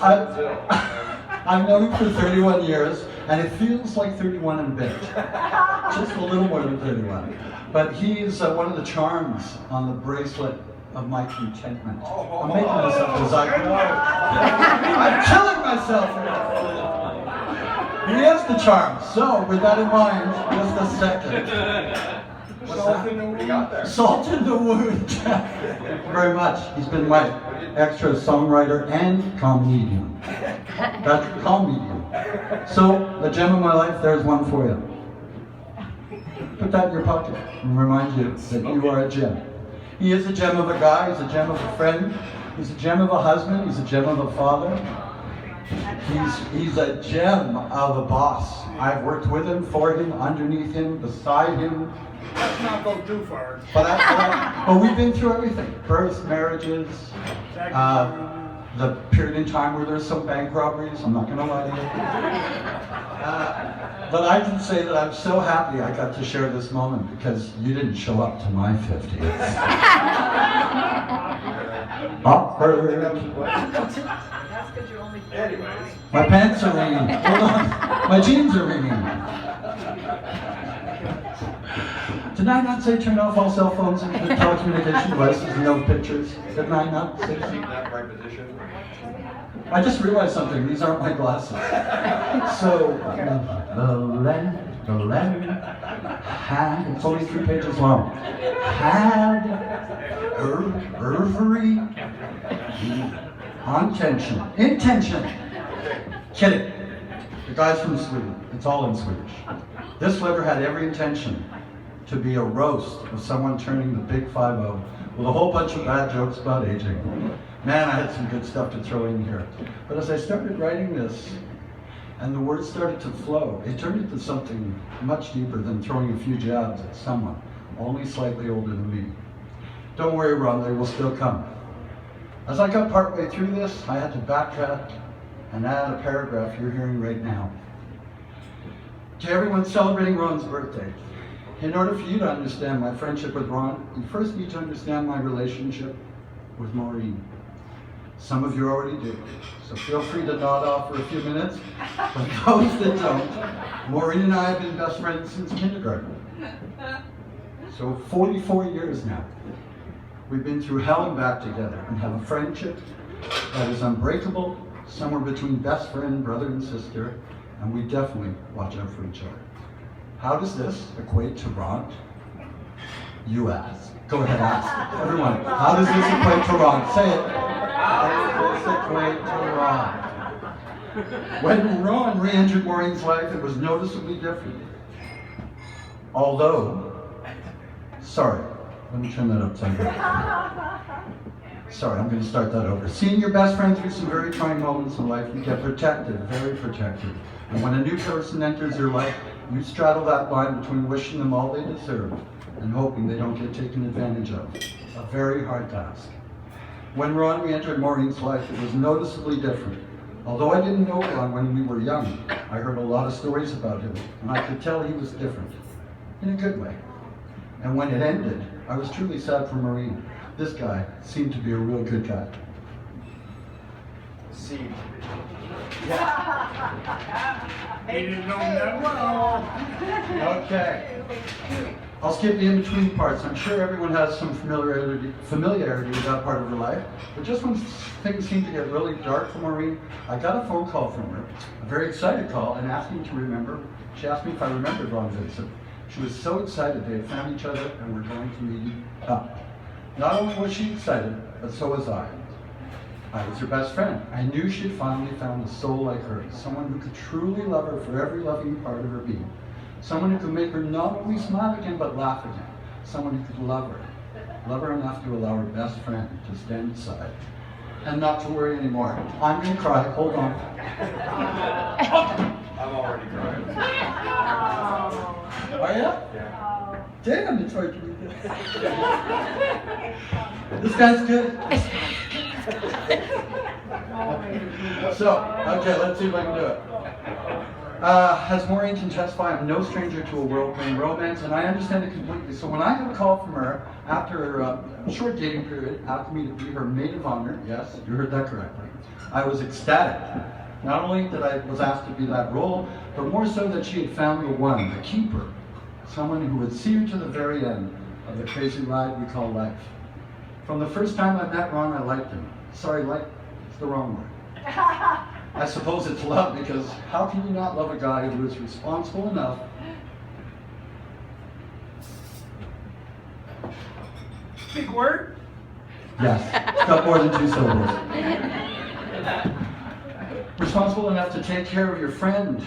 I've known him for 31 years, and it feels like 31 and a bit. Just a little more than 31. But he's one of the charms on the bracelet of my contentment. I'm making this up as I go. I'm killing myself. He is the charm. So, with that in mind, just a second. Salt in the wound. Salt in the wound. Thank you very much. He's been my extra songwriter and comedian. That's comedian. So, the gem of my life, there's one for you. Put that in your pocket and remind you that you are a gem. He is a gem of a guy, he's a gem of a friend, he's a gem of a husband, he's a gem of a father. He's a gem of a boss. I've worked with him, for him, underneath him, beside him. Let's not go too far. But we've been through everything. Births, marriages, the period in time where there's some bank robberies, I'm not going to lie to you. But I can say that I'm so happy I got to share this moment because you didn't show up to my 50th. Awkward. Anyways. My pants are ringing. Hold on. My jeans are ringing. Did I not say turn off all cell phones and telecommunication devices and no pictures? Did I not say that? I just realized something. These aren't my glasses. So, the land had, it's only 3 pages long, had every intention. Kidding. The guy's from Sweden. It's all in Swedish. This letter had every intention to be a roast of someone turning the big 5-0 with a whole bunch of bad jokes about aging. Man, I had some good stuff to throw in here. But as I started writing this, and the words started to flow, it turned into something much deeper than throwing a few jabs at someone, only slightly older than me. Don't worry, Ron, they will still come. As I got partway through this, I had to backtrack and add a paragraph you're hearing right now. To everyone celebrating Ron's birthday, in order for you to understand my friendship with Ron, you first need to understand my relationship with Maureen. Some of you already do, so feel free to nod off for a few minutes. But those that don't, Maureen and I have been best friends since kindergarten. So 44 years now. We've been through hell and back together and have a friendship that is unbreakable, somewhere between best friend, brother and sister, and we definitely watch out for each other. How does this equate to Ron? You ask. Go ahead, ask. Everyone, how does this equate to Ron? Say it. How does this equate to Ron? When Ron re-entered Maureen's life, it was noticeably different. Although, sorry, let me turn that upside down. Sorry, I'm going to start that over. Seeing your best friend through some very trying moments in life, you get protected, very protected. And when a new person enters your life, you straddle that line between wishing them all they deserve and hoping they don't get taken advantage of. A very hard task. When Ron re-entered Maureen's life, it was noticeably different. Although I didn't know Ron when we were young, I heard a lot of stories about him, and I could tell he was different, in a good way. And when it ended, I was truly sad for Maureen. This guy seemed to be a real good guy. Seemed to be. He didn't know that well. Okay. I'll skip the in-between parts. I'm sure everyone has some familiarity with that part of her life. But just when things seemed to get really dark for Maureen, I got a phone call from her, a very excited call, and asked me to remember. She asked me if I remembered Ron Vincent. She was so excited they had found each other and were going to meet up. Not only was she excited, but so was I. I was her best friend. I knew she'd finally found a soul like hers, someone who could truly love her for every loving part of her being. Someone who could make her not only smile again, but laugh again. Someone who could love her enough to allow her best friend to stand beside and not to worry anymore. I'm going to cry. Hold on. I'm already crying. Are you? Yeah. Damn, it's hard to read this. This guy's good. So, okay, let's see if I can do it. As Maureen can testify, I'm no stranger to a whirlwind romance, and I understand it completely. So when I got a call from her after a short dating period, asking me to be her maid of honor, yes, you heard that correctly, I was ecstatic. Not only that I was asked to be that role, but more so that she had found the one, the keeper, someone who would see her to the very end of the crazy ride we call life. From the first time I met Ron, I liked him. Sorry, like, it's the wrong word. I suppose it's love, because how can you not love a guy who is responsible enough Big word? Yes, it's got more than 2 syllables. Responsible enough to take care of your friend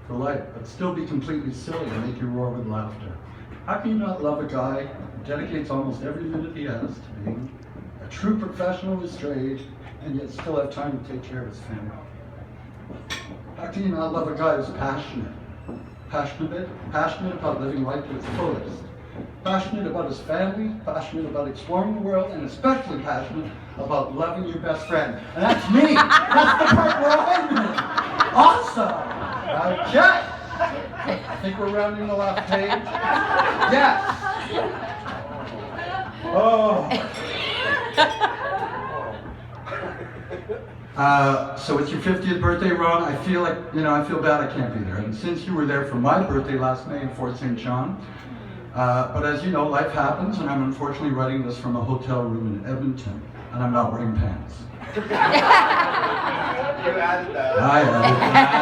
for life, but still be completely silly and make you roar with laughter. How can you not love a guy who dedicates almost every minute he has to being a true professional of his trade, and yet still have time to take care of his family? How can you not love a guy who's passionate? Passionate about living life to its fullest. Passionate about his family, passionate about exploring the world, and especially passionate about loving your best friend. And that's me! That's the part where I'm in! Awesome! Okay! I think we're rounding the last page. Yes! Oh. So it's your 50th birthday, Ron. I feel like, I feel bad I can't be there. And since you were there for my birthday last May in Fort St. John, but as you know, life happens, and I'm unfortunately writing this from a hotel room in Edmonton, and I'm not wearing pants. You added that. I added that.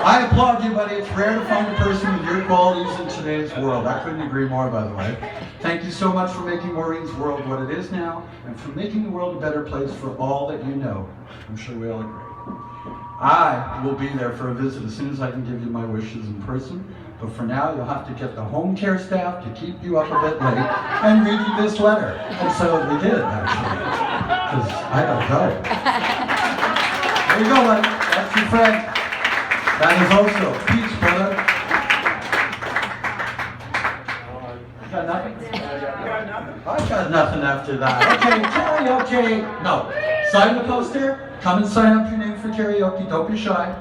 I applaud you, buddy. It's rare to find a person with your qualities in today's world. I couldn't agree more, by the way. Thank you so much for making Maureen's world what it is now, and for making the world a better place for all that you know. I'm sure we all agree. I will be there for a visit as soon as I can give you my wishes in person. But for now, you'll have to get the home care staff to keep you up a bit late and read you this letter. And so they did, actually, because I gotta go. There you go, buddy. That's your friend. That is also peace, brother. You got nothing? I got nothing after that. Okay, karaoke. No. Sign the poster. Come and sign up your name for karaoke. Don't be shy.